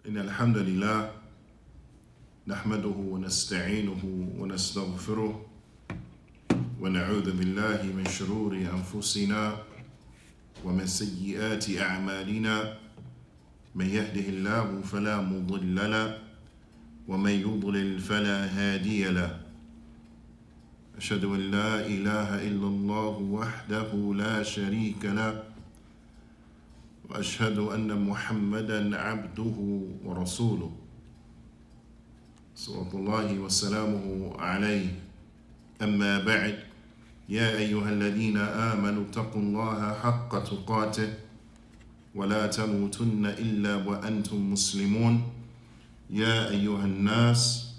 إن الحمد لله نحمده ونستعينه ونستغفره ونعوذ بالله من شرور أنفسنا ومن سيئات أعمالنا. من يهده الله فلا مضل له ومن يضلل فلا هادي له. أشهد أن لا إله إلا الله وحده لا شريك له وأشهد أن محمدا عبده ورسوله صلوات الله وسلامه عليه. أما بعد، يا أيها الذين آمنوا اتقوا الله حق تقاته ولا تموتن إلا وأنتم مسلمون. يا أيها الناس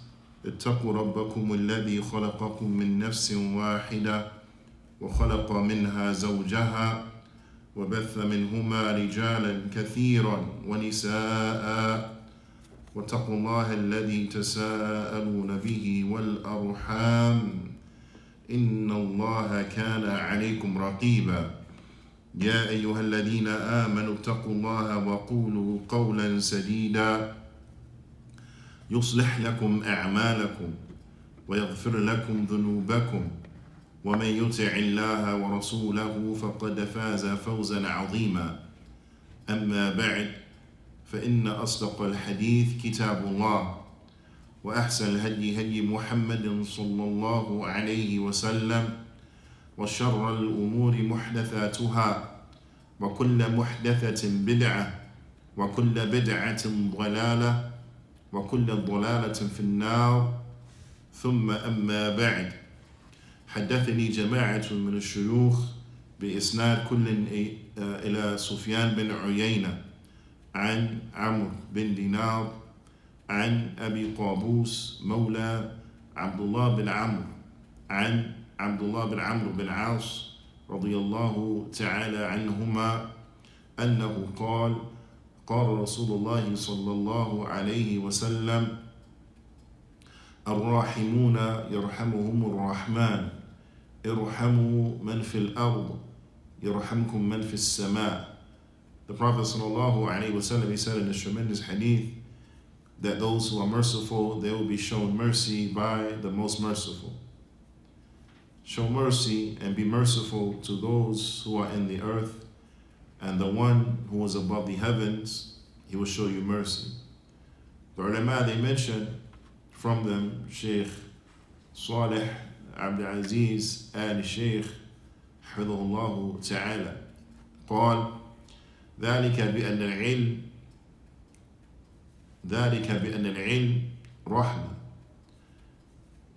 اتقوا ربكم الذي خلقكم من نفس واحدة وخلق منها زوجها وبث منهما رجالا كثيرا ونساء، واتقوا الله الذي تساءلون به والأرحام إن الله كان عليكم رقيبا. يا أيها الذين آمنوا اتقوا الله وقولوا قولا سديدا يصلح لكم أعمالكم ويغفر لكم ذنوبكم، ومن يطع الله ورسوله فقد فاز فوزا عظيما. أما بعد، فإن أصدق الحديث كتاب الله، وأحسن الهدي هدي محمد صلى الله عليه وسلم، وشر الأمور محدثاتها، وكل محدثة بدعة، وكل بدعة ضلالة، وكل ضلالة في النار. ثم أما بعد، حدثني جماعة من الشيوخ بإسناد كل إلى سفيان بن عيينة عن عمرو بن دينار عن أبي قابوس مولى عبد الله بن عمرو عن عبد الله بن عمرو بن عاص رضي الله تعالى عنهما أنه قال: قال رسول الله صلى الله عليه وسلم: الراحمون يرحمهم الرحمن، ارحموا من في الأرض يرحمكم من في السماء. The Prophet sallallahu alaihi wasallam, he said in this tremendous hadith that those who are merciful, they will be shown mercy by the most merciful. Show mercy and be merciful to those who are in the earth, and the one who is above the heavens, he will show you mercy. The ulama, they mention from them Sheikh Salih Abdis and Sheikh حفظه الله تعالى قال: ذلك بأن العلم رحمة،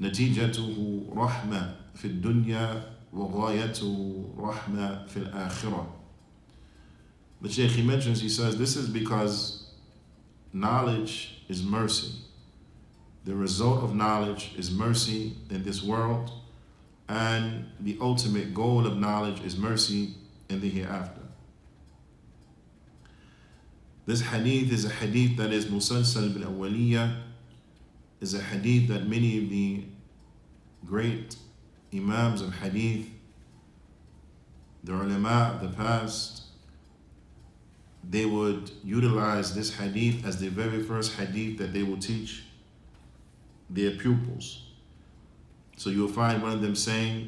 نتيجته رحمة في الدنيا وغايته رحمة في الآخرة. The Shaykh, he mentions, he says, this is because knowledge is mercy. The result of knowledge is mercy in this world, and the ultimate goal of knowledge is mercy in the hereafter. This hadith is a hadith that is musalsal bil awwaliyah, is a hadith that many of the great imams of hadith, the ulama of the past, they would utilize this hadith as the very first hadith that they will teach their pupils. So you'll find one of them saying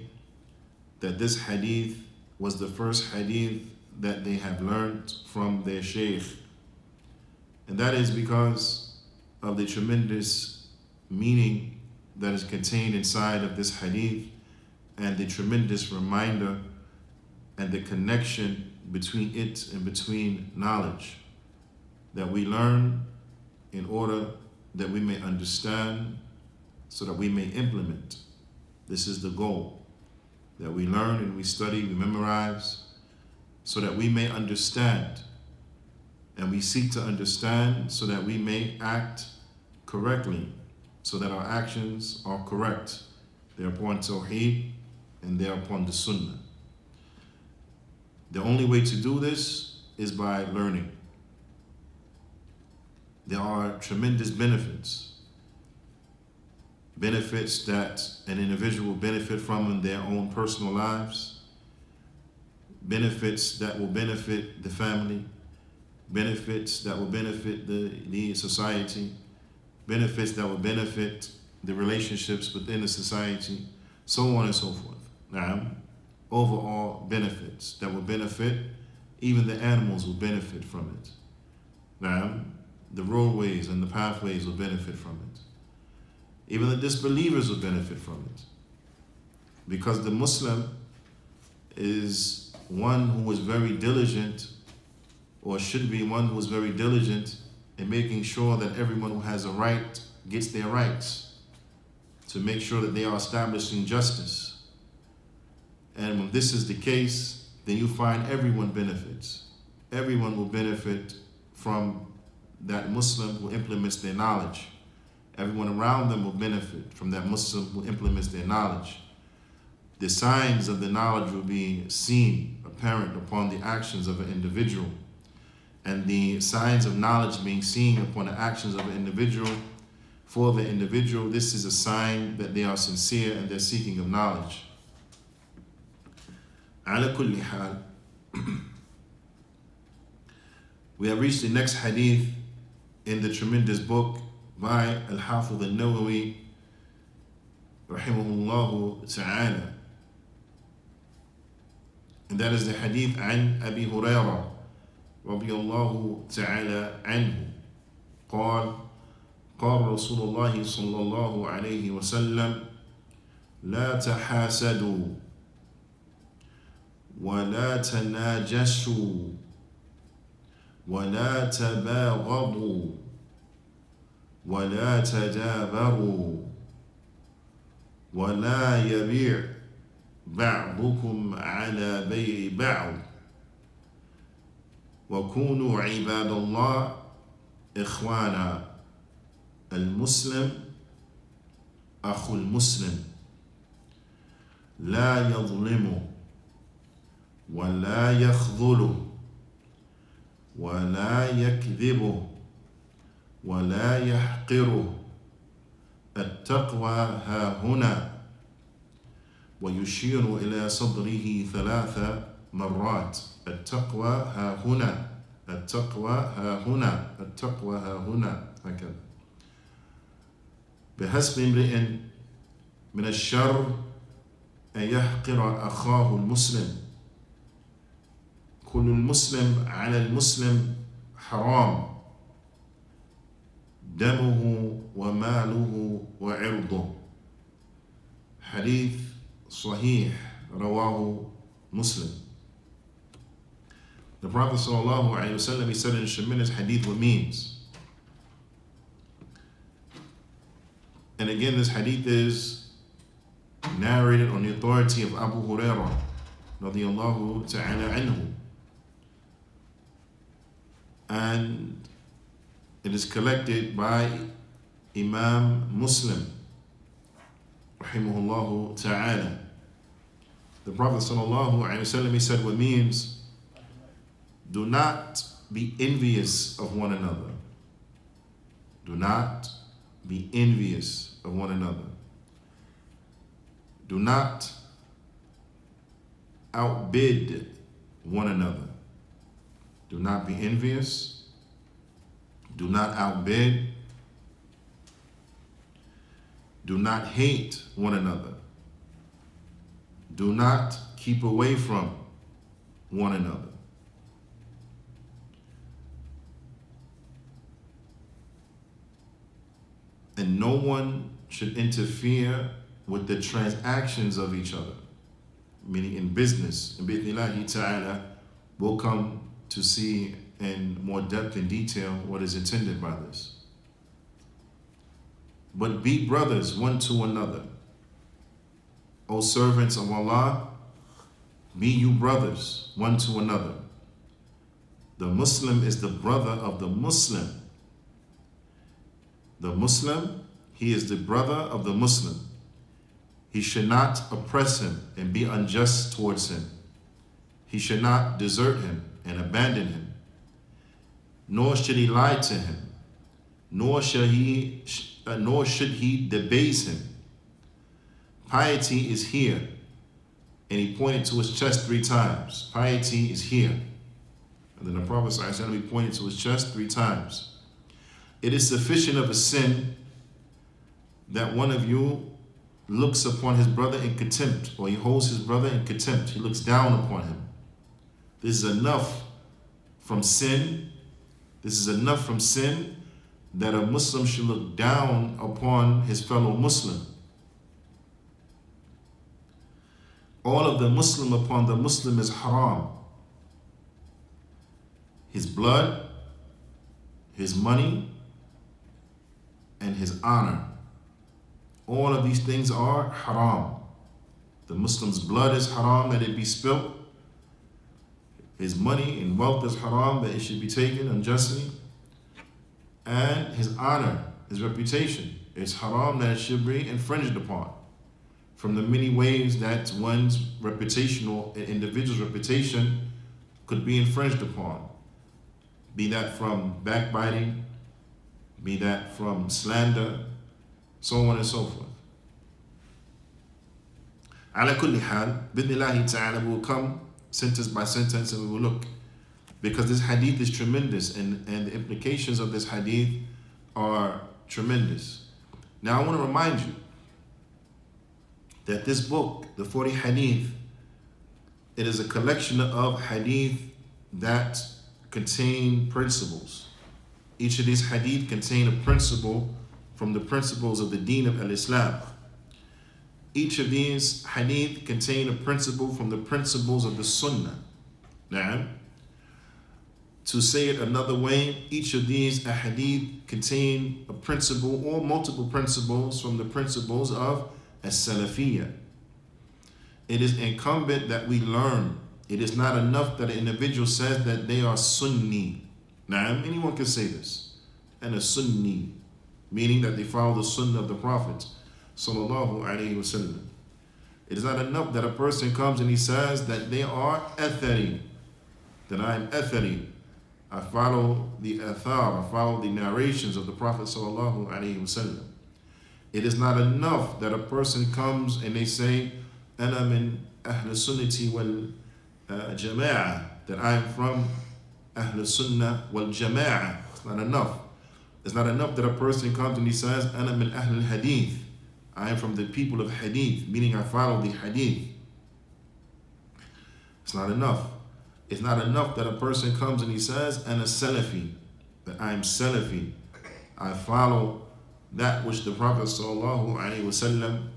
that this hadith was the first hadith that they have learned from their sheikh. And that is because of the tremendous meaning that is contained inside of this hadith, and the tremendous reminder and the connection between it and between knowledge that we learn in order that we may understand, so that we may implement. This is the goal, that we learn and we study, we memorize, so that we may understand, and we seek to understand so that we may act correctly, so that our actions are correct. They're upon Tawheed and they're upon the Sunnah. The only way to do this is by learning. There are tremendous benefits that an individual will benefit from in their own personal lives, benefits that will benefit the family, benefits that will benefit the society, benefits that will benefit the relationships within the society, so on and so forth. Now, overall benefits that will benefit, even the animals will benefit from it. Now, the roadways and the pathways will benefit from it. Even the disbelievers will benefit from it. Because the Muslim is one who is very diligent, or should be one who is very diligent in making sure that everyone who has a right gets their rights, to make sure that they are establishing justice. And when this is the case, then you find everyone benefits. Everyone will benefit from that Muslim who implements their knowledge. Everyone around them will benefit from that Muslim who implements their knowledge. The signs of the knowledge will be seen, apparent upon the actions of an individual. And the signs of knowledge being seen upon the actions of an individual, for the individual, this is a sign that they are sincere and they're seeking of knowledge. على كل حال, we have reached the next hadith in the tremendous book by Al-Hafiz al-Nawawi rahimahullah ta'ala, and that is the hadith عن أبي هريرة رضي الله تعالى عنه قال قال رسول الله صلى الله عليه وسلم لا تحاسدوا ولا تناجشوا ولا تباغضوا ولا تدابروا ولا يبيع بعضكم على بيع بعض وكونوا عباد الله إخوانا المسلم أخو المسلم لا يظلمه ولا يخذله ولا يكذبه ولا يحقره التقوى ها هنا ويشير إلى صدره 3 مرات التقوى ها هنا التقوى ها هنا التقوى ها هنا هكذا بحسب امرئ من الشر أن يحقر أخاه المسلم كل المسلم على المسلم حرام دمه وماله وعرضه حديث صحيح رواه Muslim. The Prophet ﷺ, he said in a tremendous hadith what means. And again, this hadith is narrated on the authority of Abu Hurairah radiyallahu ta'ala anhu. And it is collected by Imam Muslim rahimahullahu ta'ala. The Prophet ﷺ, he said what means, do not be envious of one another. Do not be envious of one another. Do not outbid one another. Do not be envious. Do not outbid. Do not hate one another. Do not keep away from one another. And no one should interfere with the transactions of each other. Meaning in business, and bi'idhnillahi ta'ala, we'll come to see in more depth and detail what is intended by this. But be brothers one to another. O servants of Allah, be you brothers one to another. The Muslim is the brother of the Muslim. The Muslim, he is the brother of the Muslim. He should not oppress him and be unjust towards him. He should not desert him and abandon him. Nor should he lie to him. Nor should he debase him. Piety is here. And he pointed to his chest 3 times. Piety is here. And then the Prophet ﷺ pointed to his chest 3 times. It is sufficient of a sin that one of you looks upon his brother in contempt, or he holds his brother in contempt. He looks down upon him. This is enough from sin. This is enough from sin that a Muslim should look down upon his fellow Muslim. All of the Muslim upon the Muslim is haram. His blood, his money, and his honor. All of these things are haram. The Muslim's blood is haram, that it be spilt. His money and wealth is haram, that it should be taken unjustly. And his honor, his reputation, is haram, that it should be infringed upon. From the many ways that one's reputation or an individual's reputation could be infringed upon. Be that from backbiting, be that from slander, so on and so forth. Ala kulli hal, bidnillahi ta'ala, we will come sentence by sentence and we will look. Because this hadith is tremendous and the implications of this hadith are tremendous. Now I want to remind you that this book, the 40 hadith, it is a collection of hadith that contain principles. Each of these hadith contain a principle from the principles of the deen of al-Islam. Each of these hadith contain a principle from the principles of the sunnah. Now, to say it another way, each of these hadith contain a principle or multiple principles from the principles of as-Salafiyya. It is incumbent that we learn. It is not enough that an individual says that they are Sunni. Now, anyone can say this. And a Sunni, meaning that they follow the Sunnah of the Prophet sallallahu alaihi wasallam. It is not enough that a person comes and he says that they are Athari, that I am Athari. I follow the athar, I follow the narrations of the Prophet sallallahu alaihi wasallam. It is not enough that a person comes and they say, Ana min Ahl Sunnati wal Jama'ah, that I am from Ahl Sunnah wal Jama'ah. It's not enough. It's not enough that a person comes and he says, Ana min Ahl Hadith. I am from the people of Hadith, meaning I follow the Hadith. It's not enough. It's not enough that a person comes and he says, Ana Salafi, that I am Salafi. I follow that which the Prophet ﷺ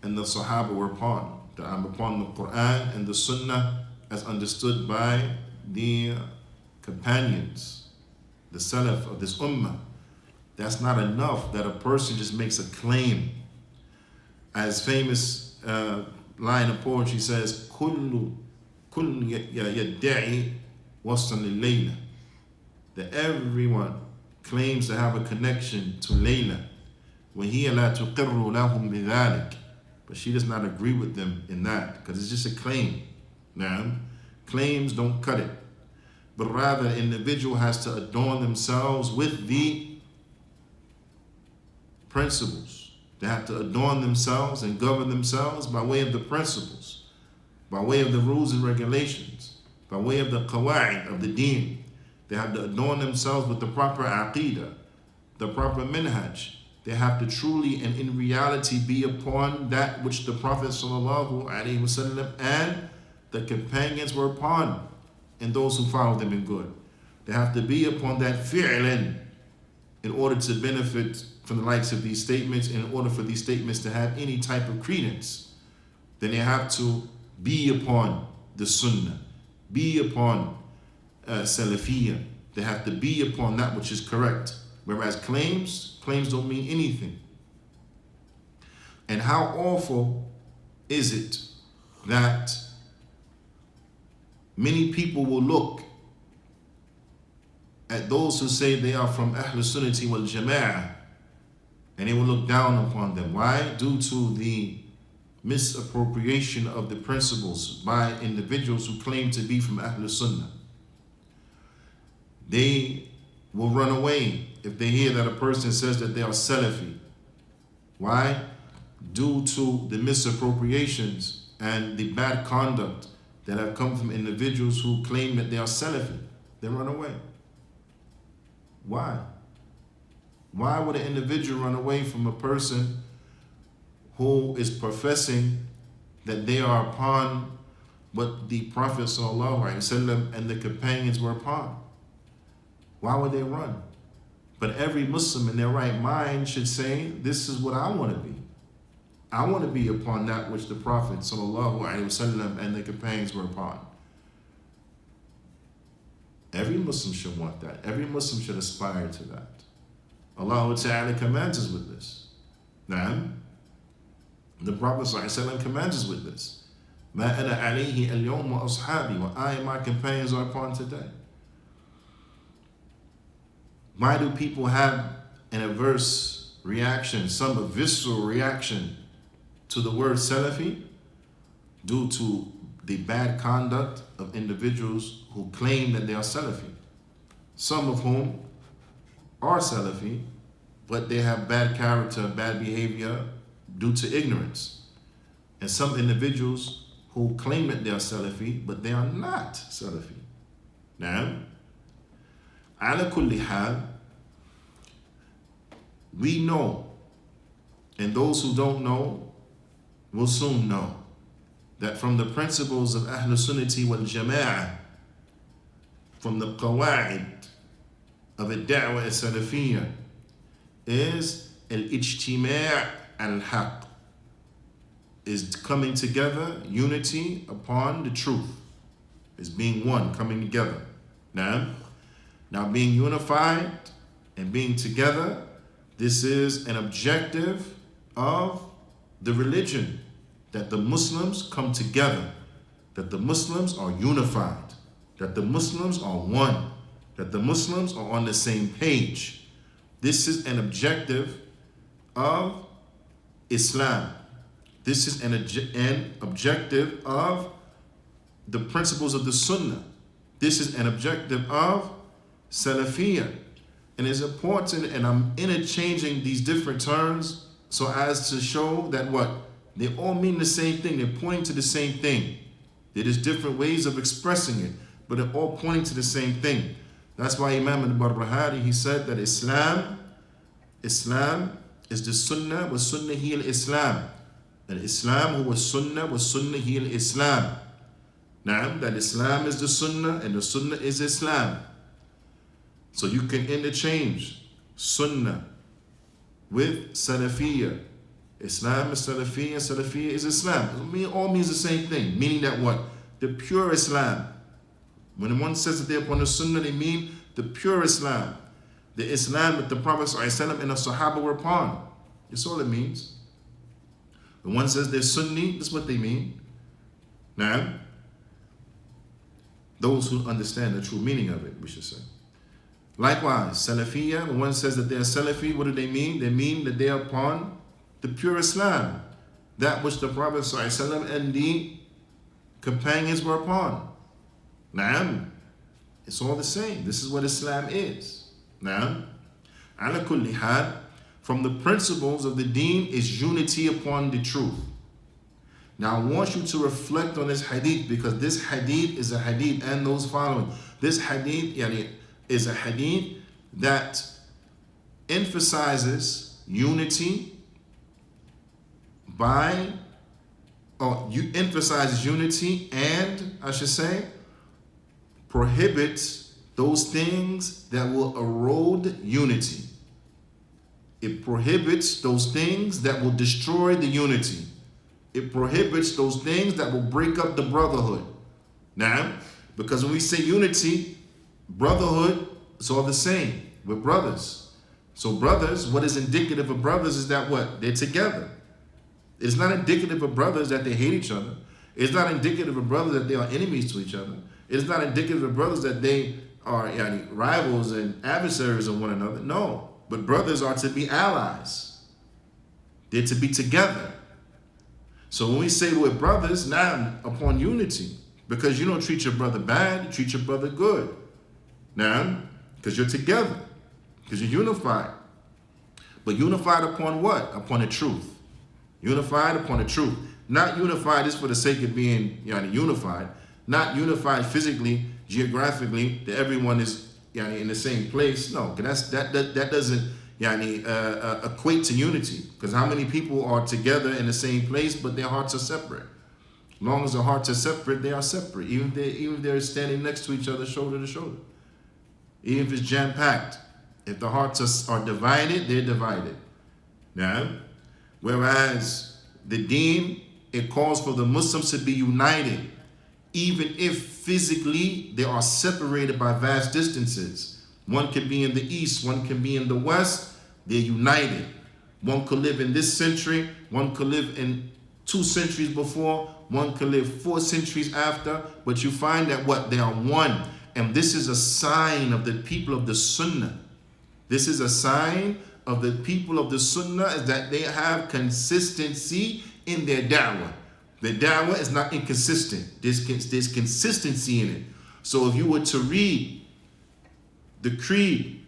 and the Sahaba were upon, that I'm upon the Quran and the Sunnah as understood by the companions, the Salaf of this Ummah. That's not enough that a person just makes a claim. As famous line of poetry says, كل يدعي وصلا لليلة, that everyone claims to have a connection to Layla. وهي لا تقر لهم بذلك, but she does not agree with them in that, because it's just a claim. Now, claims don't cut it, but rather an individual has to adorn themselves with the principles. They have to adorn themselves and govern themselves by way of the principles, by way of the rules and regulations, by way of the qawa'id of the deen. They have to adorn themselves with the proper aqidah, the proper minhaj. They have to truly and in reality be upon that which the Prophet ﷺ and the companions were upon, and those who follow them in good. They have to be upon that fi'lan in order to benefit from the likes of these statements, and in order for these statements to have any type of credence. Then they have to be upon the sunnah, be upon Salafiyya. They have to be upon that which is correct. Whereas claims don't mean anything. And how awful is it that many people will look at those who say they are from Ahl Sunnati wal Jama'ah, and they will look down upon them. Why? Due to the misappropriation of the principles by individuals who claim to be from Ahl Sunnah. They will run away if they hear that a person says that they are Salafi. Why? Due to the misappropriations and the bad conduct that have come from individuals who claim that they are Salafi. They run away. Why? Why would an individual run away from a person who is professing that they are upon what the Prophet ﷺ and the companions were upon? Why would they run? But every Muslim in their right mind should say, this is what I want to be. I want to be upon that which the Prophet ﷺ and the companions were upon. Every Muslim should want that. Every Muslim should aspire to that. Allah Ta'ala commands us with this. Now, the Prophet ﷺ commands us with this. Ma ana alayhi al-yawm wa ashabi, what I and my companions are upon today. Why do people have an adverse reaction, some a visceral reaction to the word Salafi? Due to the bad conduct of individuals who claim that they are Salafi. Some of whom are Salafi, but they have bad character, bad behavior due to ignorance. And some individuals who claim that they are Salafi, but they are not Salafi. Now, ala kulli hal, we know, and those who don't know will soon know, that from the principles of Ahlul Sunnati wal Jama'ah, from the qawa'id of al-da'wah al-salafiyya, is al-ijtima' al-haq, is coming together, unity upon the truth, is being one, coming together. Now being unified and being together, this is an objective of the religion, that the Muslims come together, that the Muslims are unified, that the Muslims are one, that the Muslims are on the same page. This is an objective of Islam. This is an objective of the principles of the Sunnah. This is an objective of Salafiyya. And it's important, and I'm interchanging these different terms so as to show that what? They all mean the same thing. They're pointing to the same thing. There is different ways of expressing it, but they're all pointing to the same thing. That's why Imam al-Barbahari, he said that Islam is the Sunnah, wa Sunnah hi al-Islam. And Islam huwa Sunnah, wa Sunnah hi al-Islam. Now, that Islam is the Sunnah and the Sunnah is Islam. So you can interchange Sunnah with Salafiyya. Islam is Salafiyya, Salafiyya is Islam. It all means the same thing, meaning that what? The pure Islam. When one says that they're upon the Sunnah, they mean the pure Islam. The Islam that the Prophet ﷺ and the Sahaba were upon. That's all it means. When one says they're Sunni, that's what they mean. Now, those who understand the true meaning of it, we should say. Likewise, Salafiyya, when one says that they are Salafi, what do they mean? They mean that they are upon the pure Islam, that which the Prophet ﷺ and the companions were upon. Now, it's all the same. This is what Islam is. Now, ala kulli hal, from the principles of the deen is unity upon the truth. Now, I want you to reflect on this hadith, because this hadith is a hadith and those following. This hadith is a hadith that emphasizes unity emphasizes unity and, I should say, prohibits those things that will erode unity. It prohibits those things that will destroy the unity. It prohibits those things that will break up the brotherhood. Now, because when we say unity, brotherhood, it's all the same. We're brothers. So brothers, what is indicative of brothers is that what? They're together. It's not indicative of brothers that they hate each other. It's not indicative of brothers that they are enemies to each other. It's not indicative of brothers that they are rivals and adversaries of one another. No, but brothers are to be allies. They're to be together. So when we say we're brothers, now upon unity, because you don't treat your brother bad, you treat your brother good. Now, because you're together, because you're unified. But unified upon what? Upon the truth. Unified upon the truth. Not unified just for the sake of being unified. Not unified physically geographically that everyone is in the same place. No, that doesn't equate to unity. Because how many people are together in the same place, but their hearts are separate? As long as their hearts are separate, they are separate. Even if they're standing next to each other, shoulder to shoulder. Even if it's jam-packed. If the hearts are divided, they're divided. Now, whereas the deen, it calls for the Muslims to be united, even if physically they are separated by vast distances. One can be in the east, one can be in the west, they're united. One could live in this century, one could live in 2 centuries before, one could live 4 centuries after, but you find that they are one. And this is a sign of the people of the Sunnah. This is a sign of the people of the Sunnah, is that they have consistency in their da'wah. The da'wah is not inconsistent. There's consistency in it. So if you were to read the creed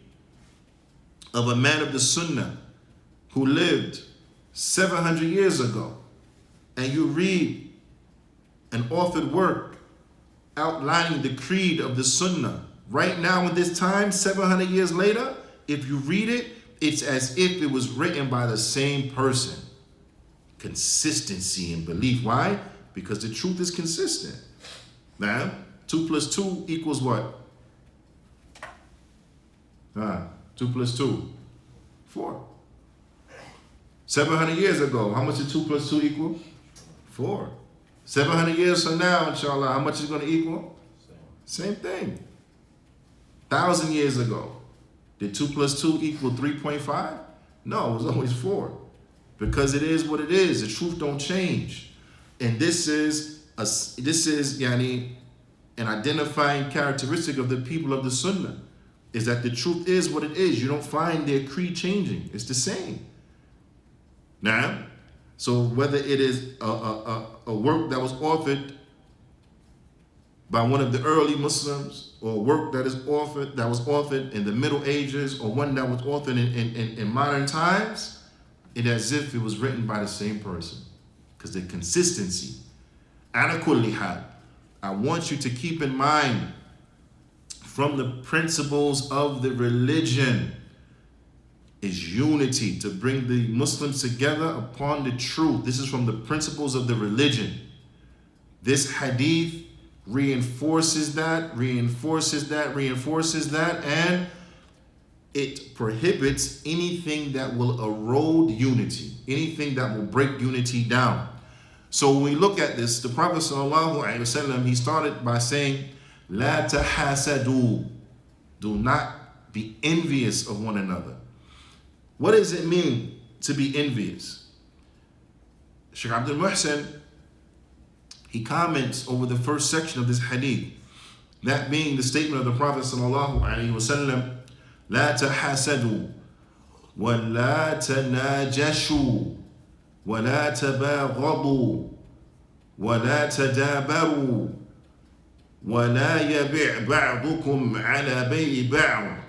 of a man of the Sunnah who lived 700 years ago, and you read an authored work outlining the creed of the Sunnah right now in this time, 700 years later, if you read it, it's as if it was written by the same person. Consistency in belief. Why? Because the truth is consistent. Now, 2 plus 2 equals what? 2 plus 2, 4. 700 years ago, how much did 2 plus 2 equal? 4. 700 years from now, inshallah, how much is it going to equal? Same thing. 1,000 years ago, did 2 plus 2 equal 3.5? No, it was always 4. Because it is what it is. The truth don't change. And this is an identifying characteristic of the people of the Sunnah, is that the truth is what it is. You don't find their creed changing. It's the same. Now, so whether it is a work that was authored by one of the early Muslims, or a work that was authored in the Middle Ages, or one that was authored in modern times, it's as if it was written by the same person. Because the consistency. Ala kulli hal, I want you to keep in mind, from the principles of the religion is unity, to bring the Muslims together upon the truth. This is from the principles of the religion. This hadith reinforces that, and it prohibits anything that will erode unity, anything that will break unity down. So when we look at this, the Prophet ﷺ, he started by saying, La tahasadu, do not be envious of one another. What does it mean to be envious? Shaykh Abdul Muhsin, he comments over the first section of this hadith, that being the statement of the Prophet ﷺ, La tahasadu, wa la tanajashu, wa la tabaghadu, wa la tadabaru, wa la yabi' ba'dukum ala bay'i ba'd.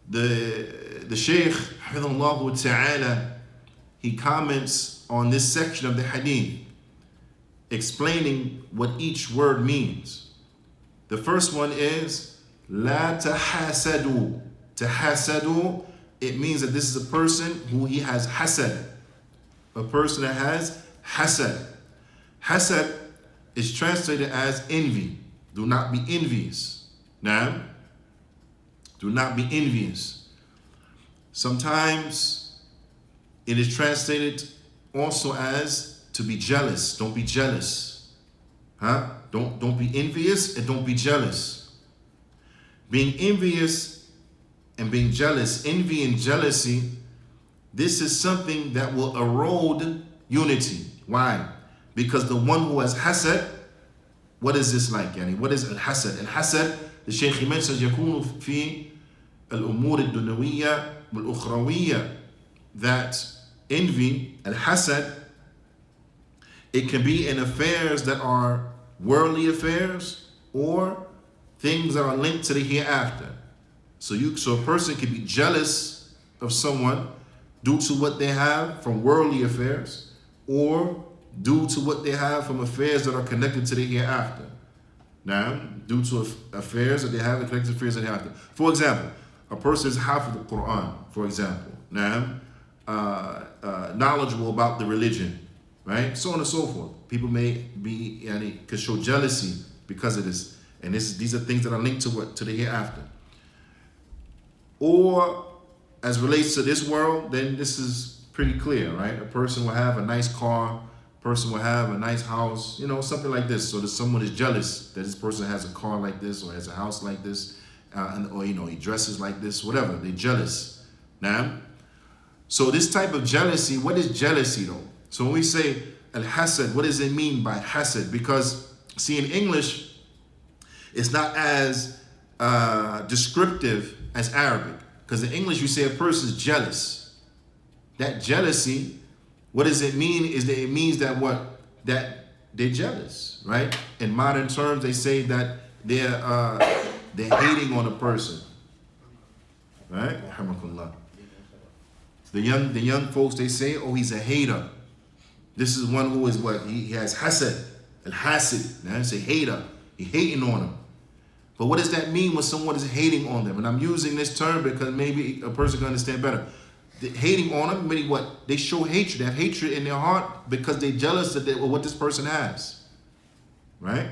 The Shaykh, hafidhahullah ta'ala, he comments on this section of the hadith, explaining what each word means. The first one is La tahasadu. Tahasadu, it means that this is a person who he has hasad. A person that has hasad. Hasad is translated as envy. Do not be envious. Now, do not be envious. Sometimes it is translated also as to be jealous. Don't be jealous. Don't be envious and don't be jealous. Being envious and being jealous, envy and jealousy, this is something that will erode unity. Why? Because the one who has hasad, what is this like? What is al-hasad? Al-hasad, the Shaykh mentions, يكون في الأمور الدنيوية والأخروية, that envy, al-hasad, it can be in affairs that are worldly affairs or things that are linked to the hereafter. So a person can be jealous of someone due to what they have from worldly affairs, or due to what they have from affairs that are connected to the hereafter. Now, due to affairs that they have, the collective affairs that they have. For example, a person is half of the Quran, for example. Now, knowledgeable about the religion, right? So on and so forth. People may be, could show jealousy because of this. And these are things that are linked to the hereafter. Or, as relates to this world, then this is pretty clear, right? A person will have a nice car, a person will have a nice house, something like this. So that someone is jealous that this person has a car like this or has a house like this, or he dresses like this, whatever. They're jealous. Now, so this type of jealousy, what is jealousy though? So when we say al-hasad, what does it mean by hasad? Because, see, in English, it's not as descriptive as Arabic. Because in English, you say a person is jealous. That jealousy, what does it mean? Is that it means that that they're jealous, right? In modern terms, they say that they're hating on a person, right? The young folks, they say, oh, he's a hater. This is one who is what? He has hasad, al-hasid. Now it's a hater. He's hating on him. But what does that mean when someone is hating on them? And I'm using this term because maybe a person can understand better. Hating on them, meaning what? They show hatred. They have hatred in their heart because they're jealous of what this person has. Right?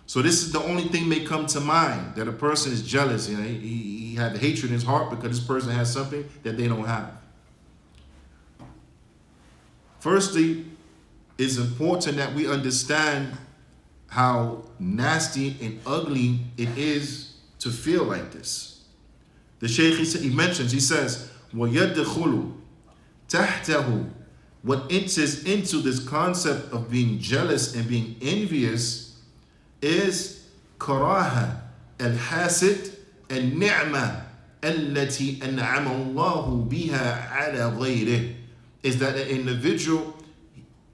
So this is the only thing may come to mind, that a person is jealous. He had hatred in his heart because this person has something that they don't have. Firstly, it's important that we understand how nasty and ugly it is to feel like this. The Shaykh, he mentions, he says, وَيَدْخُلُ تَحْتَهُ, what enters into this concept of being jealous and being envious is karaha al-hasid al-ni'mah allati an'ama Allahu biha ala ghayrih, is that an individual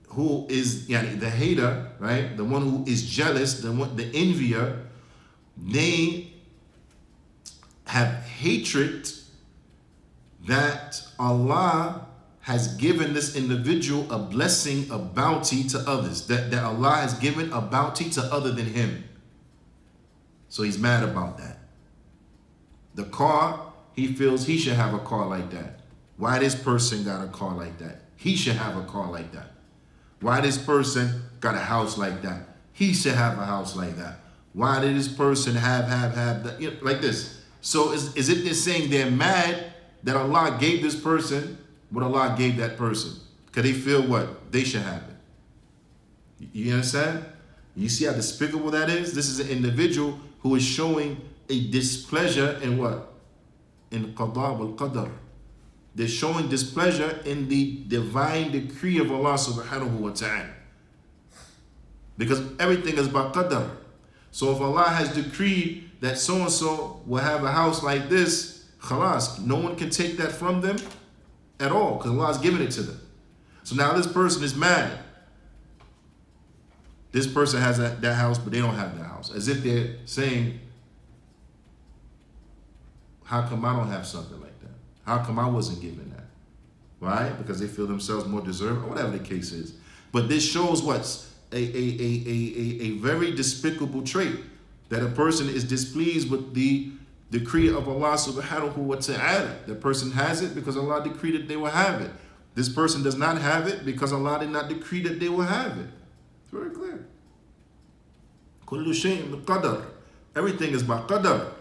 who is the hater, right? The one who is jealous, the envier, they have hatred that Allah has given this individual a blessing, a bounty to others. That Allah has given a bounty to other than him. So he's mad about that. The car, he feels he should have a car like that. Why this person got a car like that? He should have a car like that. Why this person got a house like that? He should have a house like that. Why did this person have that? Like this. So is it this saying they're mad that Allah gave this person what Allah gave that person? Because they feel what? They should have it. You understand? You see how despicable that is? This is an individual who is showing a displeasure in what? In qada wal qadar. They're showing displeasure in the divine decree of Allah subhanahu wa ta'ala. Because everything is by qadar. So if Allah has decreed that so-and-so will have a house like this, khalas, no one can take that from them at all, because Allah has given it to them. So now this person is mad. This person has that house, but they don't have that house. As if they're saying, how come I don't have something like that? How come I wasn't given that? Right? Because they feel themselves more deserving, or whatever the case is. But this shows what's a very despicable trait, that a person is displeased with the decree of Allah subhanahu wa ta'ala. The person has it because Allah decreed that they will have it. This person does not have it because Allah did not decree that they will have it. It's very clear. Kullu shay'in biqadar. Everything is by qadar.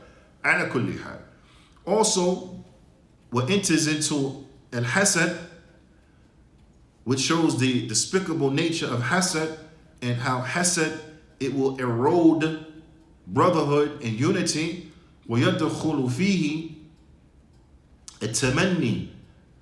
Ala kulli hal. Also, what enters into al-hasad, which shows the despicable nature of hasad, and how hasad, it will erode brotherhood and unity. ويدخل فيه التمني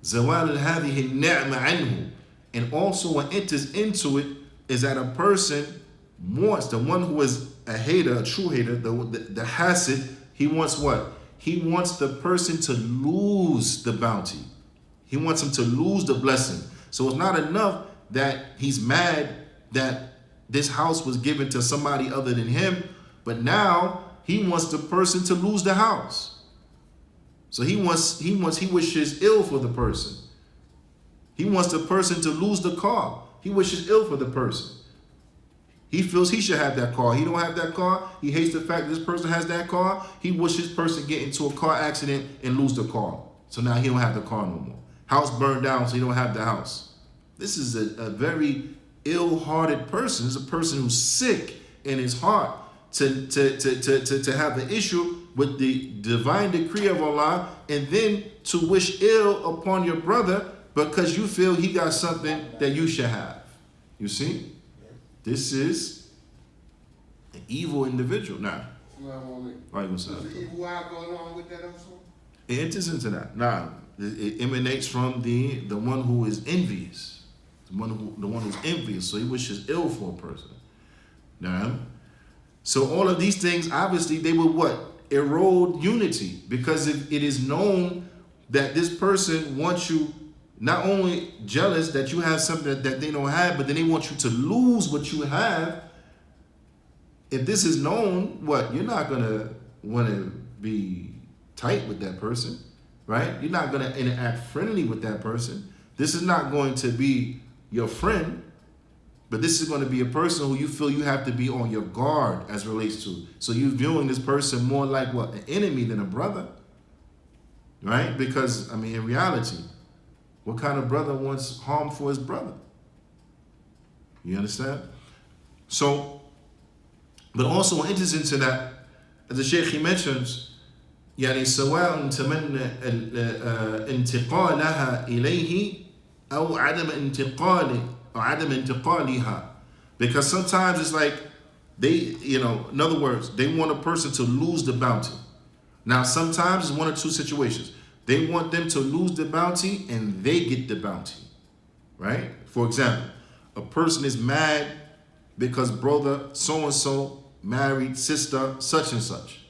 زوال هذه النعمة عنه. And also what enters into it is that a person wants, the one who is a hater, a true hater, the hasid, he wants what? He wants the person to lose the bounty. He wants him to lose the blessing. So it's not enough that he's mad that this house was given to somebody other than him, but now he wants the person to lose the house. So he wishes ill for the person. He wants the person to lose the car. He wishes ill for the person. He feels he should have that car. He don't have that car. He hates the fact that this person has that car. He wishes this person get into a car accident and lose the car. So now he don't have the car no more. House burned down, so he don't have the house. This is a very ill-hearted person. It's a person who's sick in his heart to have an issue with the divine decree of Allah, and then to wish ill upon your brother because you feel he got something that you should have. You see? This is an evil individual. Now, Does the evil eye go along with that also? it enters into that. Now, it emanates from the one who is envious. The one who's envious. So he wishes ill for a person. Now, so all of these things, obviously, they will what? Erode unity. Because if it is known that this person wants you not only jealous that you have something that they don't have, but then they want you to lose what you have. If this is known, what? You're not going to want to be tight with that person, right? You're not going to interact friendly with that person. This is not going to be your friend, but this is going to be a person who you feel you have to be on your guard as relates to. So you're viewing this person more like what? An enemy than a brother, right? Because, I mean, in reality, what kind of brother wants harm for his brother? You understand? So, but also enters into that, as the Shaykh he mentions, يعني سواء تمنى انتقالها إليه أو عدم انتقالها. Because sometimes it's like they, in other words, they want a person to lose the bounty. Now, sometimes it's one or two situations. They want them to lose the bounty and they get the bounty, right? For example, a person is mad because brother so-and-so married sister such and such.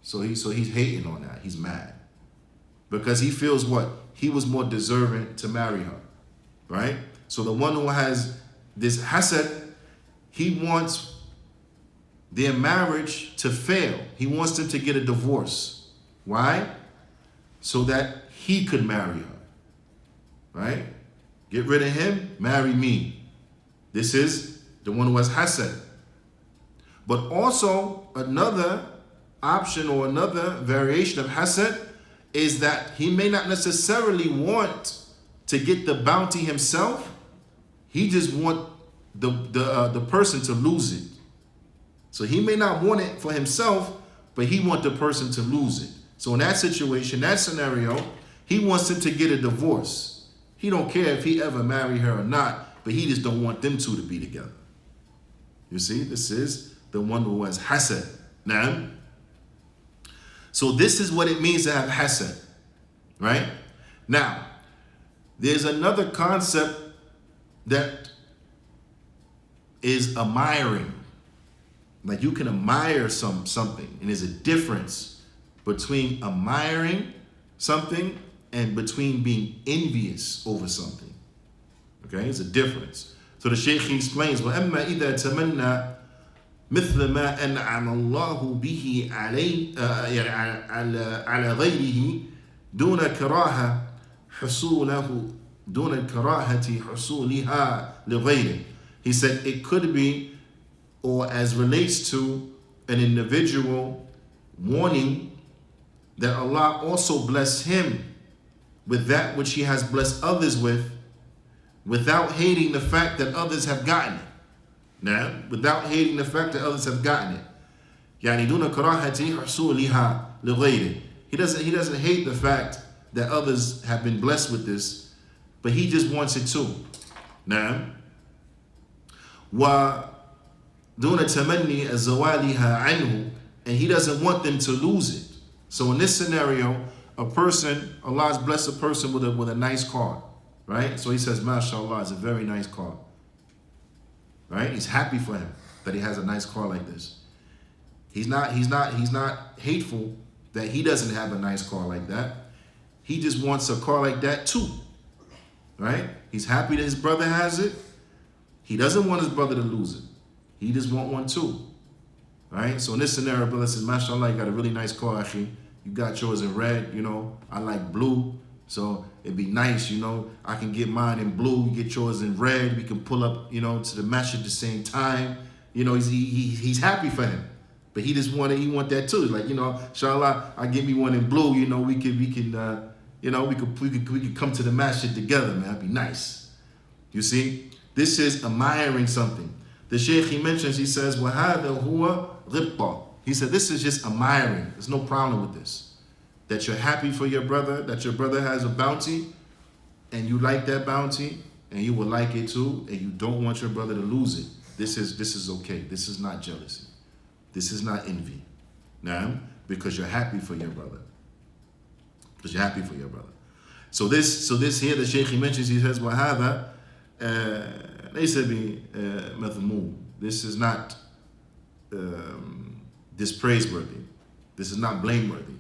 So he's hating on that. He's mad because he feels what? He was more deserving to marry her, right? So the one who has this hasad, he wants their marriage to fail. He wants them to get a divorce. Why? So that he could marry her, right? Get rid of him, marry me. This is the one who has hasad. But also another option or another variation of hasad is that he may not necessarily want to get the bounty himself. He just want the person to lose it. So he may not want it for himself, but he want the person to lose it. So in that situation, that scenario, he wants him to get a divorce. He don't care if he ever marry her or not, but he just don't want them two to be together. You see, this is the one who has hasad. Now, so this is what it means to have hasad, right? Now, there's another concept that is admiring. Like you can admire something, and there's a difference between admiring something and between being envious over something. Okay, it's a difference. So the Shaykh explains, وَأَمَّا إِذَا تَمَنَّى مثل ما أنعم الله به على غيره دون كراهة حصولها لغيره. He said it could be, or as relates to an individual wanting that Allah also bless him with that which he has blessed others with, without hating the fact that others have gotten it. Now, without hating the fact that others have gotten it. يعني دون كراهة حصولها لغيره. He doesn't hate the fact that others have been blessed with this, but he just wants it too. Now, ودون تمني زوالها عنه, and he doesn't want them to lose it. So in this scenario, a person, Allah has blessed a person with a nice car, right? So he says, MashaAllah, it's a very nice car, right? He's happy for him that he has a nice car like this. He's not hateful that he doesn't have a nice car like that. He just wants a car like that too, right? He's happy that his brother has it. He doesn't want his brother to lose it. He just want one too, right? So in this scenario, brother says, MashaAllah, you got a really nice car, actually. You got yours in red, I like blue. So it'd be nice, I can get mine in blue, you get yours in red. We can pull up, to the match at the same time. he's happy for him. But he want that too. Like, inshallah, I give me one in blue, we can come to the masjid together, man. That'd be nice. You see? This is admiring something. The Shaykh, he mentions, he says, وَهَذَا هُوَ غِبْطًا. He said, this is just admiring. There's no problem with this. That you're happy for your brother, that your brother has a bounty, and you like that bounty, and you will like it too, and you don't want your brother to lose it. This is okay. This is not jealousy. This is not envy. Now, because you're happy for your brother. Because you're happy for your brother. So this here, the Shaykh, he mentions, he says, وَهَذَا لَيْسَ بِمَذْمُومٍ. This is not dispraiseworthy. This is not blameworthy.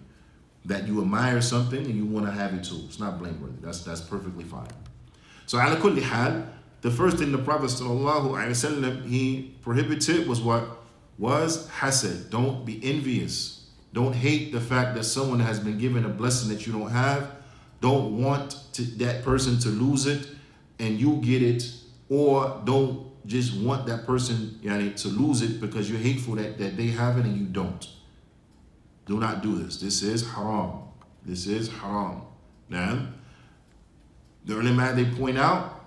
That you admire something and you want to have it too. It's not blameworthy. That's perfectly fine. So ala kulli hal, the first thing the Prophet ﷺ, he prohibited was what? Was hasad. Don't be envious. Don't hate the fact that someone has been given a blessing that you don't have. Don't want that person to lose it and you get it, or don't just want that person to lose it because you're hateful that they have it and you don't. Do not do this. This is haram. This is haram. Now, the ulama, they point out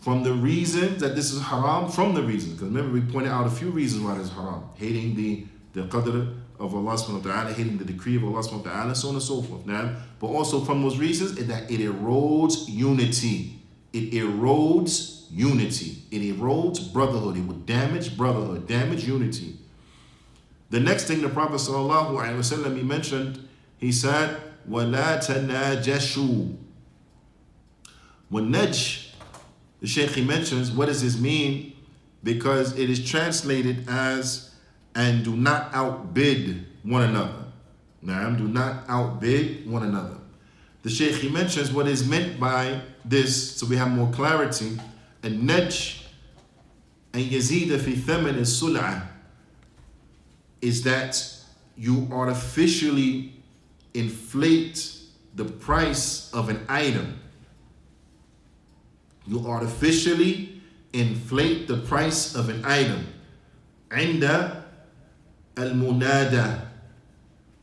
from the reasons that this is haram, from the reasons, because remember we pointed out a few reasons why this is haram. Hating the qadr of Allah subhanahu wa ta'ala, hating the decree of Allah subhanahu wa ta'ala, so on and so forth. Now, but also from those reasons is that it erodes unity. It erodes unity. It erodes brotherhood. It would damage brotherhood, damage unity. The next thing the Prophet sallallahu alaihi wasallam, he mentioned, he said, وَلَا تَنَاجَشُوا. When Najj, the Shaykh, he mentions, what does this mean? Because it is translated as, and do not outbid one another. Now, do not outbid one another. The Shaykh, he mentions what is meant by this, so we have more clarity. And Najj, and yazida fi thaman as-sul'ah, is that you artificially inflate the price of an item. You artificially inflate the price of an item. عند المنادى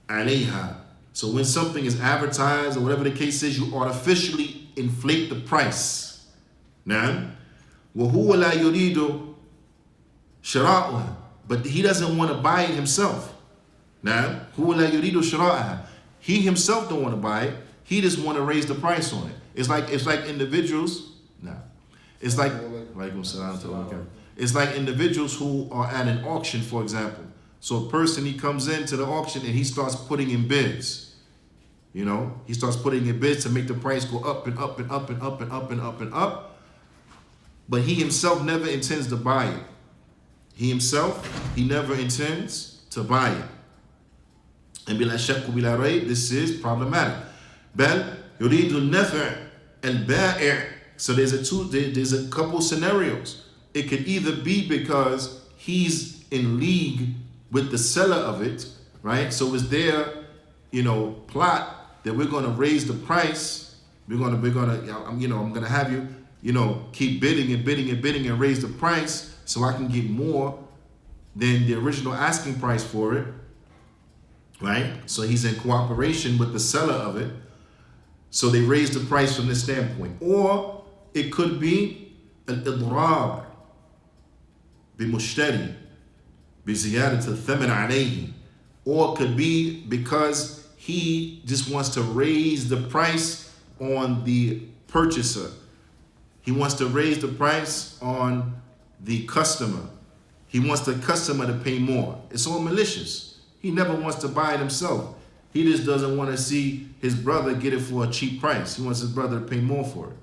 عليها. So when something is advertised or whatever the case is, you artificially inflate the price. Now, وهو لا يريد شراؤها. But he doesn't want to buy it himself. Now, هو لا يريد شراءها. He himself don't want to buy it. He just want to raise the price on it. It's like individuals. It's like individuals who are at an auction, for example. So a person, he comes into the auction and he starts putting in bids. He starts putting in bids to make the price go up and up and up and up and up and up and up. But he himself never intends to buy it. He never intends to buy it. And bila shakku bila rayb, this is problematic. Bal yuridu an-naf' al-ba'i'. So there's a couple scenarios. It could either be because he's in league with the seller of it, right? So it's their, plot that we're going to raise the price. I'm going to have you, keep bidding and bidding and bidding and raise the price so I can get more than the original asking price for it, right? So he's in cooperation with the seller of it. So they raise the price from this standpoint. Or it could be al-idrar bi-mushtari bi-ziyadat al-thaman alayhi. Or it could be because he just wants to raise the price on the purchaser. He wants to raise the price on the customer. He wants the customer to pay more. It's all malicious. He never wants to buy it himself. He just doesn't want to see his brother get it for a cheap price. He wants his brother to pay more for it.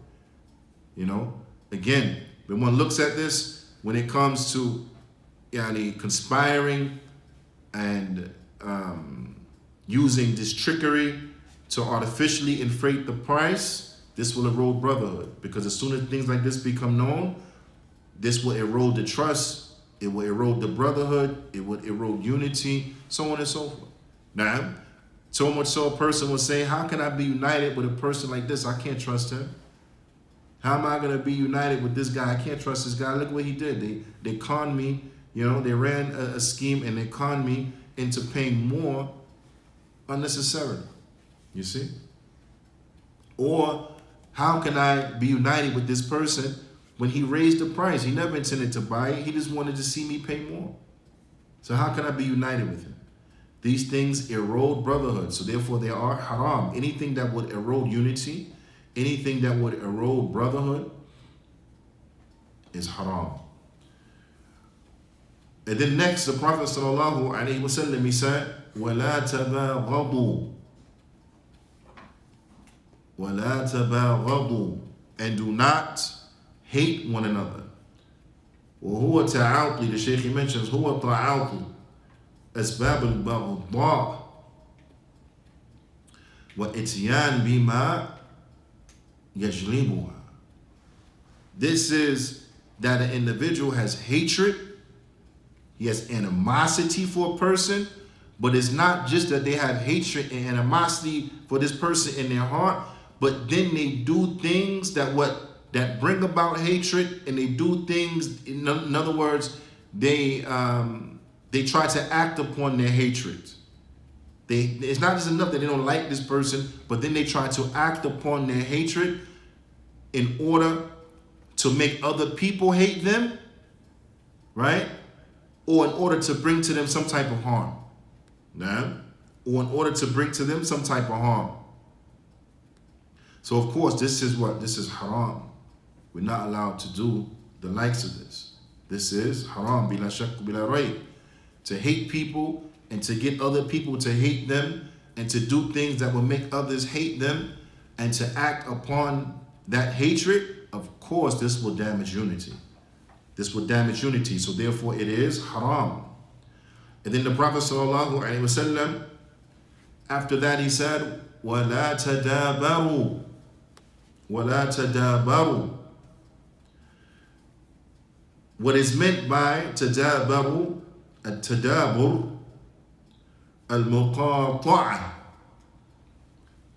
Again, when one looks at this, when it comes to conspiring and using this trickery to artificially inflate the price, this will erode brotherhood. Because as soon as things like this become known, this will erode the trust, it will erode the brotherhood, it will erode unity, so on and so forth. Now, so much so a person will say, how can I be united with a person like this? I can't trust him. How am I going to be united with this guy? I can't trust this guy. Look what he did. They conned me. They ran a scheme and they conned me into paying more unnecessarily. You see? Or how can I be united with this person when he raised the price? He never intended to buy it. He just wanted to see me pay more. So how can I be united with him? These things erode brotherhood. So therefore they are haram. Anything that would erode unity, anything that would erode brotherhood is haram. And then next, the Prophet sallallahu alaihi wasallam, he said, وَلَا تَبَاغَضُوا وَلَا تَبَاغَضُوا, and do not hate one another. وهو تعاطي, the Shaykh mentions, هو تعاطي أسباب البغضاء وإتيان بما يجلبها. This is that an individual has hatred, he has animosity for a person, but it's not just that they have hatred and animosity for this person in their heart, but then they do things that bring about hatred, and they do things, in other words, they try to act upon their hatred. It's not just enough that they don't like this person, but then they try to act upon their hatred in order to make other people hate them, right? Or in order to bring to them some type of harm. Or in order to bring to them some type of harm. So of course, this is what? This is haram. We're not allowed to do the likes of this. This is haram, bila shak, bila rayb. To hate people and to get other people to hate them and to do things that will make others hate them and to act upon that hatred, of course, this will damage unity. This will damage unity. So therefore, it is haram. And then the Prophet sallallahu alaihi wasallam, after that, he said, وَلَا تَدَابَرُوا وَلَا تَدَابَرُوا. What is meant by تَدَابَرُوا, التدابر المقاطعة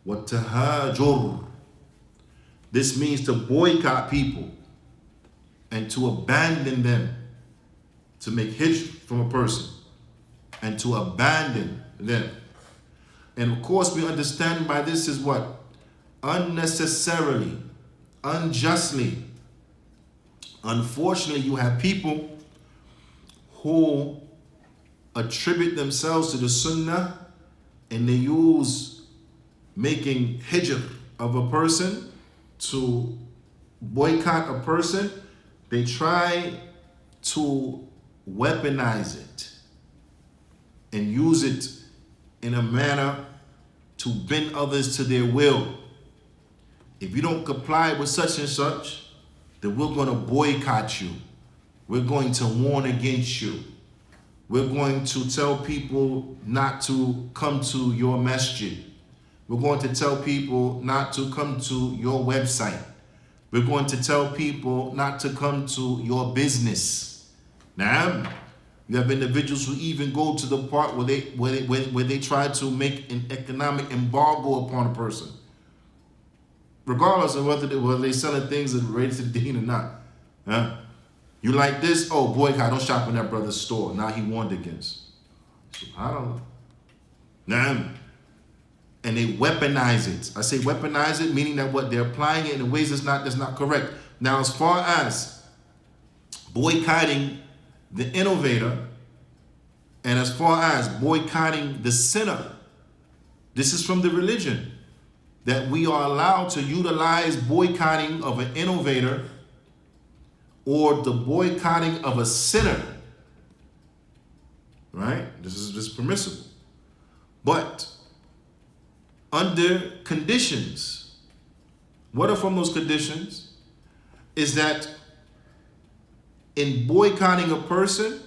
والتهاجر. This means to boycott people and to abandon them, to make hijr from a person and to abandon them. And of course we understand by this is what? Unnecessarily, unjustly. Unfortunately, you have people who attribute themselves to the sunnah and they use making hijr of a person to boycott a person. They try to weaponize it and use it in a manner to bend others to their will. If you don't comply with such and such, then we're going to boycott you. We're going to warn against you. We're going to tell people not to come to your masjid. We're going to tell people not to come to your website. We're going to tell people not to come to your business. Now, you have individuals who even go to the part where they try to make an economic embargo upon a person, regardless of whether they're selling things that are related to the deen or not. Huh? You like this? Oh, boycott, don't shop in that brother's store. Now he warned against. SubhanAllah. Nah. And they weaponize it. I say weaponize it, meaning that what they're applying it in ways that's not correct. Now, as far as boycotting the innovator, and as far as boycotting the sinner, this is from the religion, that we are allowed to utilize boycotting of an innovator or the boycotting of a sinner, right? This is permissible. But under conditions. What are from those conditions? Is that in boycotting a person,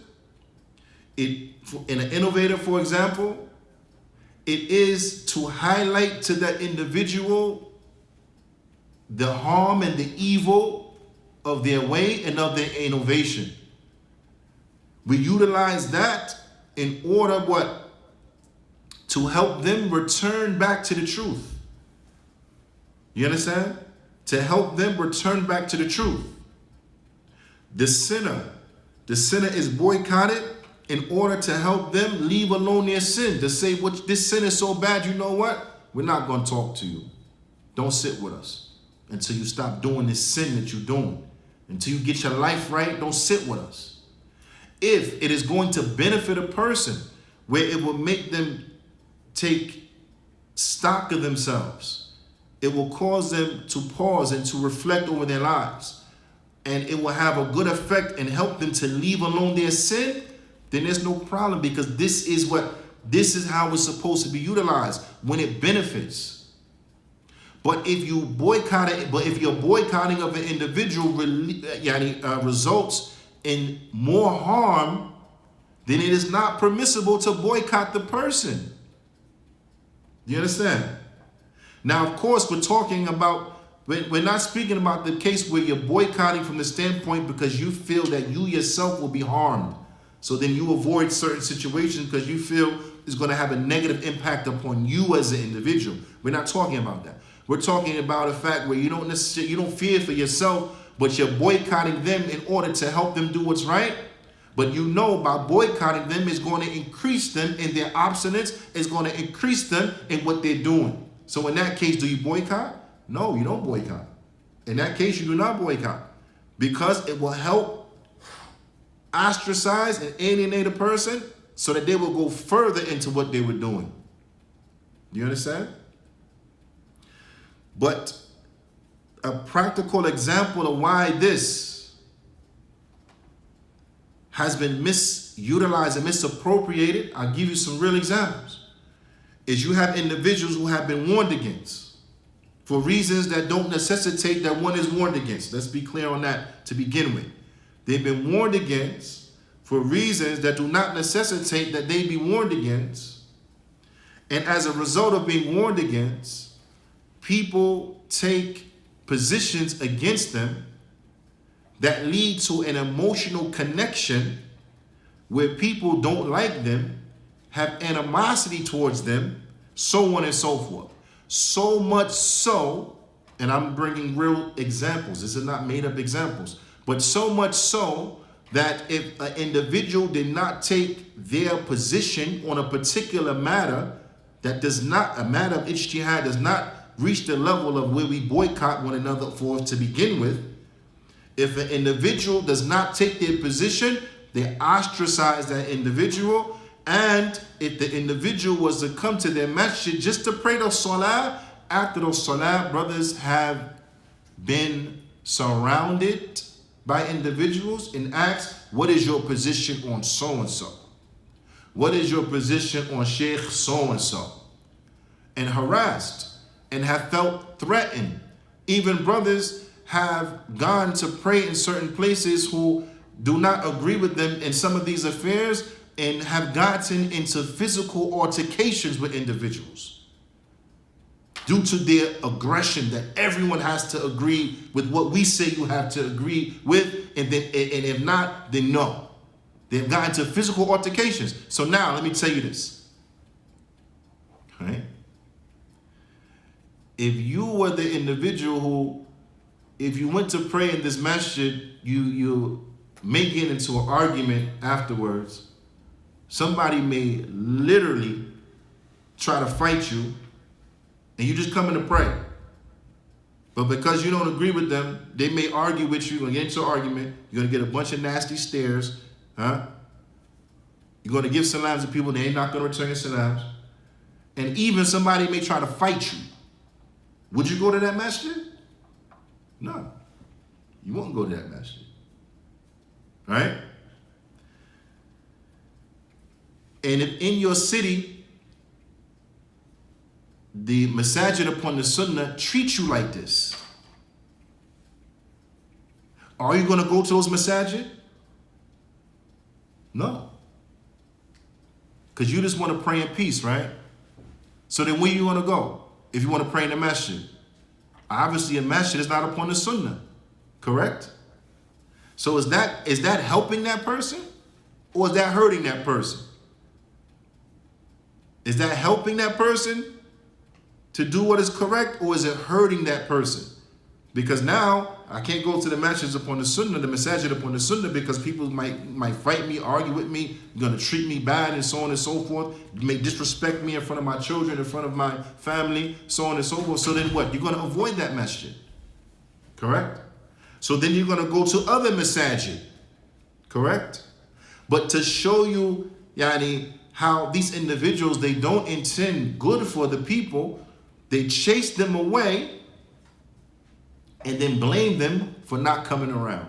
in an innovator, for example, it is to highlight to that individual the harm and the evil of their way and of their innovation. We utilize that in order what? To help them return back to the truth. You understand? to help them return back to the truth. The sinner is boycotted in order to help them leave alone their sin. To say, what, this sin is so bad, you know what? We're not going to talk to you. Don't sit with us until you stop doing this sin that you're doing. Until you get your life right, don't sit with us. If it is going to benefit a person, where it will make them take stock of themselves, it will cause them to pause and to reflect over their lives, and it will have a good effect and help them to leave alone their sin, then there's no problem, because this is how it's supposed to be utilized when it benefits. But if you boycott it, if your boycotting of an individual results in more harm, then it is not permissible to boycott the person. Do you understand? Now, of course, we're not speaking about the case where you're boycotting from the standpoint because you feel that you yourself will be harmed. So then you avoid certain situations because you feel it's going to have a negative impact upon you as an individual. We're not talking about that. We're talking about a fact where you don't fear for yourself, but you're boycotting them in order to help them do what's right. But you know, by boycotting them is going to increase them in their obstinance, it's going to increase them in what they're doing. So in that case, do you boycott? No, you don't boycott. In that case, you do not boycott, because it will help ostracize and alienate a person so that they will go further into what they were doing. Do you understand? But a practical example of why this has been misutilized and misappropriated, I'll give you some real examples, is you have individuals who have been warned against for reasons that don't necessitate that one is warned against. Let's be clear on that to begin with. They've been warned against for reasons that do not necessitate that they be warned against. And as a result of being warned against, people take positions against them that lead to an emotional connection where people don't like them, have animosity towards them, so on and so forth. So much so, and I'm bringing real examples, this is not made up examples, but so much so that if an individual did not take their position on a particular matter that does not, a matter of ijtihad, does not reach the level of where we boycott one another for to begin with, if an individual does not take their position, they ostracize that individual. And if the individual was to come to their masjid just to pray the salah, after the salah, brothers have been surrounded by individuals and asked, what is your position on so-and-so? What is your position on Sheikh so-and-so? And harassed and have felt threatened. Even brothers have gone to pray in certain places who do not agree with them in some of these affairs and have gotten into physical altercations with individuals due to their aggression that everyone has to agree with what we say you have to agree with, and if not, then no. They've gotten into physical altercations. So now let me tell you this. All right? If you were the individual who, if you went to pray in this masjid, you may get into an argument afterwards. Somebody may literally try to fight you, and you just come in to pray. But because you don't agree with them, they may argue with you, and get into an argument. You're going to get a bunch of nasty stares. You're going to give salams to people, they're not going to return your salams. And even somebody may try to fight you. Would you go to that masjid? No. You won't go to that masjid. Right? And if in your city, the masajid upon the sunnah treat you like this, are you going to go to those masajid? No. Because you just want to pray in peace, right? So then where you want to go if you want to pray in the masjid? Obviously a masjid is not upon the sunnah, correct? So is that helping that person, or is that hurting that person? Is that helping that person to do what is correct, or is it hurting that person Because now I can't go to the masjid upon the sunnah, because people might fight me, argue with me, gonna treat me bad and so on and so forth, may disrespect me in front of my children, in front of my family, so on and so forth. So then what? You're gonna avoid that masjid. Correct? So then you're gonna go to other masajid. Correct? But to show you, Juyaanee, how these individuals, they don't intend good for the people, they chase them away and then blame them for not coming around.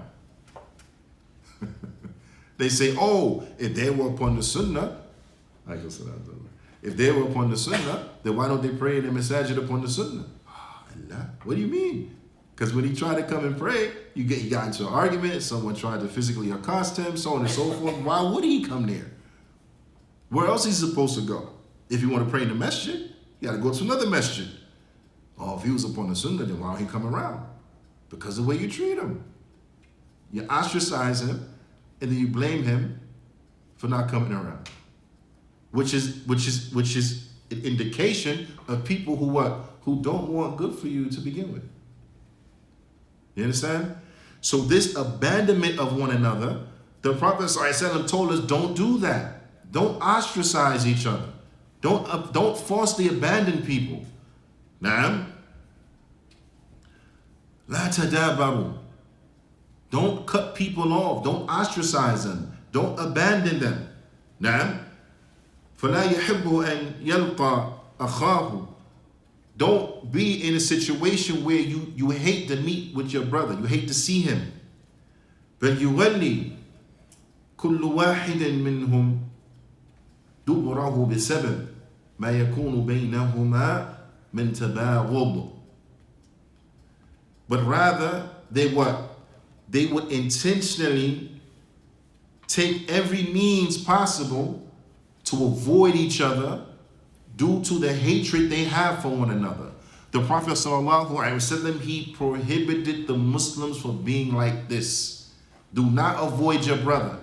They say, oh, if they were upon the sunnah, if they were upon the sunnah, then why don't they pray in the masajid upon the sunnah? Allah, what do you mean? Because when he tried to come and pray, he got into an argument, someone tried to physically accost him, so on and so forth. Why would he come there? Where else is he supposed to go? If you want to pray in the masjid, you got to go to another masjid. Oh, if he was upon the sunnah, then why don't he come around? Because of the way you treat him. You ostracize him, and then you blame him for not coming around. Which is an indication of people who don't want good for you to begin with. You understand? So this abandonment of one another, the Prophet ﷺ told us, don't do that. Don't ostracize each other. Don't falsely abandon people. Now, la tadabaru. Don't cut people off. Don't ostracize them. Don't abandon them. Now, فَلَا يَحِبُّ أَنْ يَلْقَى أَخَاهُ. Don't be in a situation where you hate to meet with your brother. You hate to see him. بَلْ يُغَلِّي كُلُّ وَاحِدٍ مِّنْهُمْ دُبُرَهُ بِسَبَبٍ مَا يَكُونُ بَيْنَهُمَا مِنْ تَبَاغُضٍ. But rather, they would intentionally take every means possible to avoid each other due to the hatred they have for one another. The Prophet ﷺ, he prohibited the Muslims from being like this. Do not avoid your brother.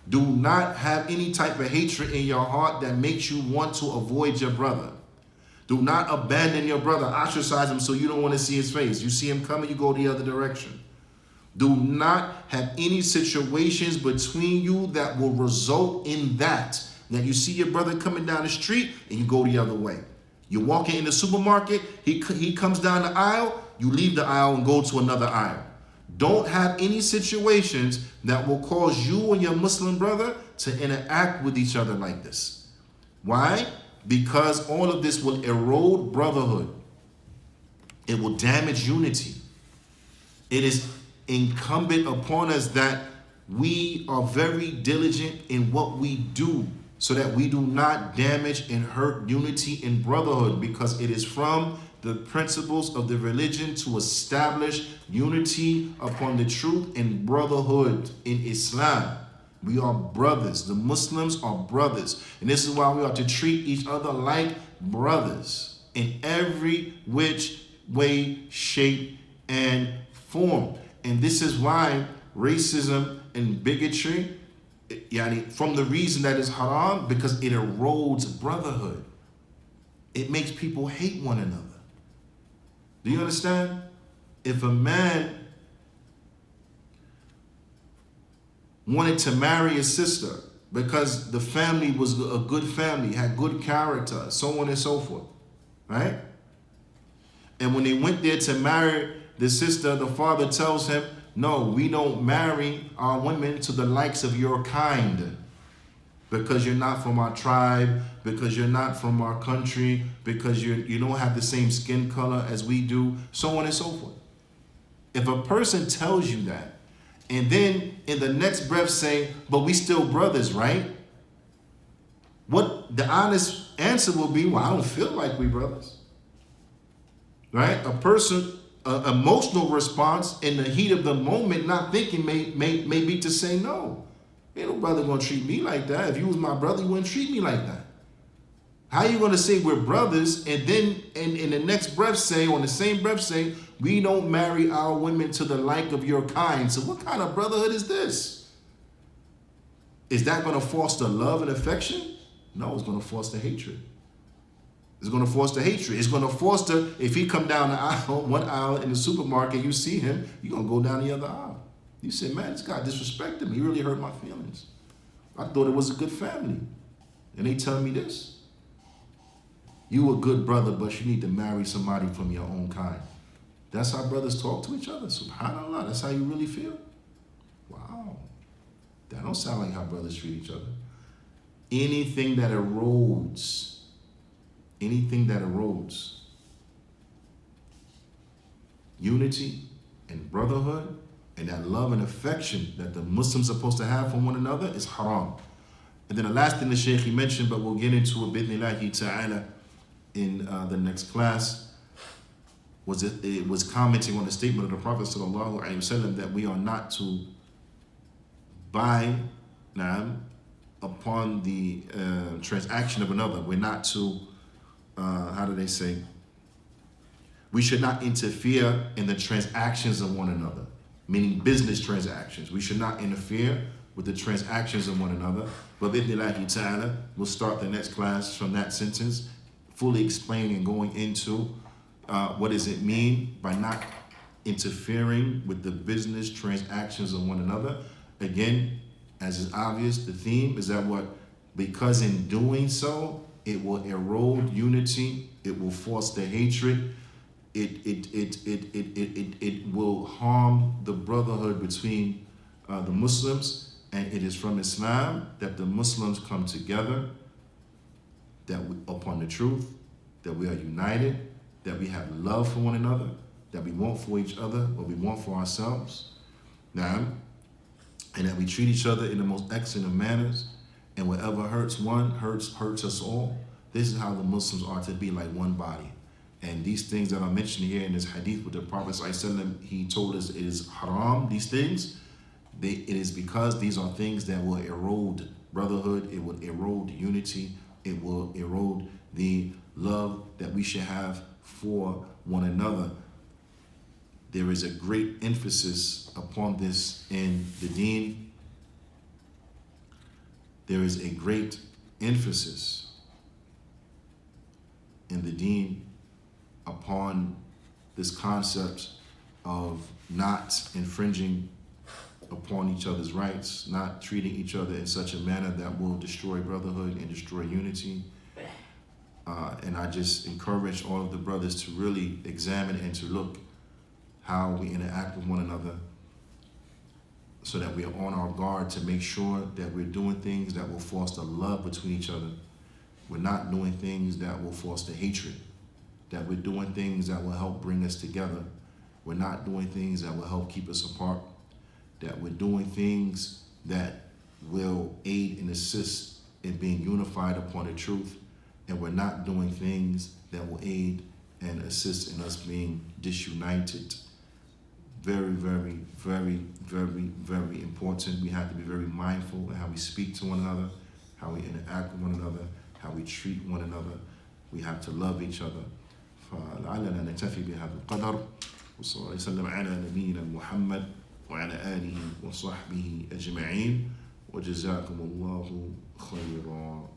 Do not have any type of hatred in your heart that makes you want to avoid your brother. Do not abandon your brother, ostracize him so you don't want to see his face. You see him coming, you go the other direction. Do not have any situations between you that will result in that. Now you see your brother coming down the street and you go the other way. You're walking in the supermarket, he comes down the aisle, you leave the aisle and go to another aisle. Don't have any situations that will cause you and your Muslim brother to interact with each other like this. Why? Because all of this will erode brotherhood. It will damage unity. It is incumbent upon us that we are very diligent in what we do so that we do not damage and hurt unity and brotherhood, because it is from the principles of the religion to establish unity upon the truth and brotherhood in Islam. We are brothers. The Muslims are brothers. And this is why we are to treat each other like brothers in every which way, shape, and form. And this is why racism and bigotry, from the reason that is haram, because it erodes brotherhood. It makes people hate one another. Do you understand? If a man wanted to marry a sister because the family was a good family, had good character, so on and so forth, right? And when they went there to marry the sister, the father tells him, no, we don't marry our women to the likes of your kind, because you're not from our tribe, because you're not from our country, because you don't have the same skin color as we do, so on and so forth. If a person tells you that, and then in the next breath say, but we still brothers, right? What the honest answer will be, well, I don't feel like we brothers. Right? A person, emotional response in the heat of the moment, not thinking, may be to say no. Ain't no brother gonna treat me like that. If you was my brother, you wouldn't treat me like that. How you gonna say we're brothers and then in the next breath say, on the same breath say, we don't marry our women to the like of your kind? So what kind of brotherhood is this? Is that gonna foster love and affection? No, it's gonna foster hatred. It's going to foster hatred. It's going to foster, if he come down the aisle, one aisle in the supermarket, you see him, you're going to go down the other aisle. You say, man, this guy disrespected me. He really hurt my feelings. I thought it was a good family. And they tell me this. You a good brother, but you need to marry somebody from your own kind. That's how brothers talk to each other. SubhanAllah, that's how you really feel? Wow. That don't sound like how brothers treat each other. Anything that erodes unity and brotherhood and that love and affection that the Muslims are supposed to have for one another is haram. And then the last thing the Shaykh he mentioned, but we'll get into it bidnillahi ta'ala in the next class, it was commenting on the statement of the Prophet sallallahu alaihi wasallam that we are not to buy upon the transaction of another. We're not to, how do they say? We should not interfere in the transactions of one another, meaning business transactions. We should not interfere with the transactions of one another. But bidnillahi ta'ala, we'll start the next class from that sentence, fully explaining and going into what does it mean by not interfering with the business transactions of one another. Again, as is obvious, the theme is that because in doing so, it will erode unity, it will foster hatred, it will harm the brotherhood between the Muslims, and it is from Islam that the Muslims come together, upon the truth, that we are united, that we have love for one another, that we want for each other what we want for ourselves. Now, and that we treat each other in the most excellent of manners, and whatever hurts one hurts us all. This is how the Muslims are to be, like one body. And these things that I'm mentioning here in this hadith with the Prophet ﷺ, he told us it is haram, these things. It is because these are things that will erode brotherhood, it will erode unity, it will erode the love that we should have for one another. There is a great emphasis upon this in the deen. There is a great emphasis in the deen upon this concept of not infringing upon each other's rights, not treating each other in such a manner that will destroy brotherhood and destroy unity. And I just encourage all of the brothers to really examine and to look how we interact with one another, so that we are on our guard to make sure that we're doing things that will foster love between each other. We're not doing things that will foster hatred, that we're doing things that will help bring us together. We're not doing things that will help keep us apart, that we're doing things that will aid and assist in being unified upon the truth, and we're not doing things that will aid and assist in us being disunited. Very, very, very, very, very important. We have to be very mindful of how we speak to one another, how we interact with one another, how we treat one another. We have to love each other. فلعلنا نكتفي بهذا القدر وصلى الله وسلم على نبينا محمد وعلى آله وصحبه أجمعين وجزاكم الله خيرا.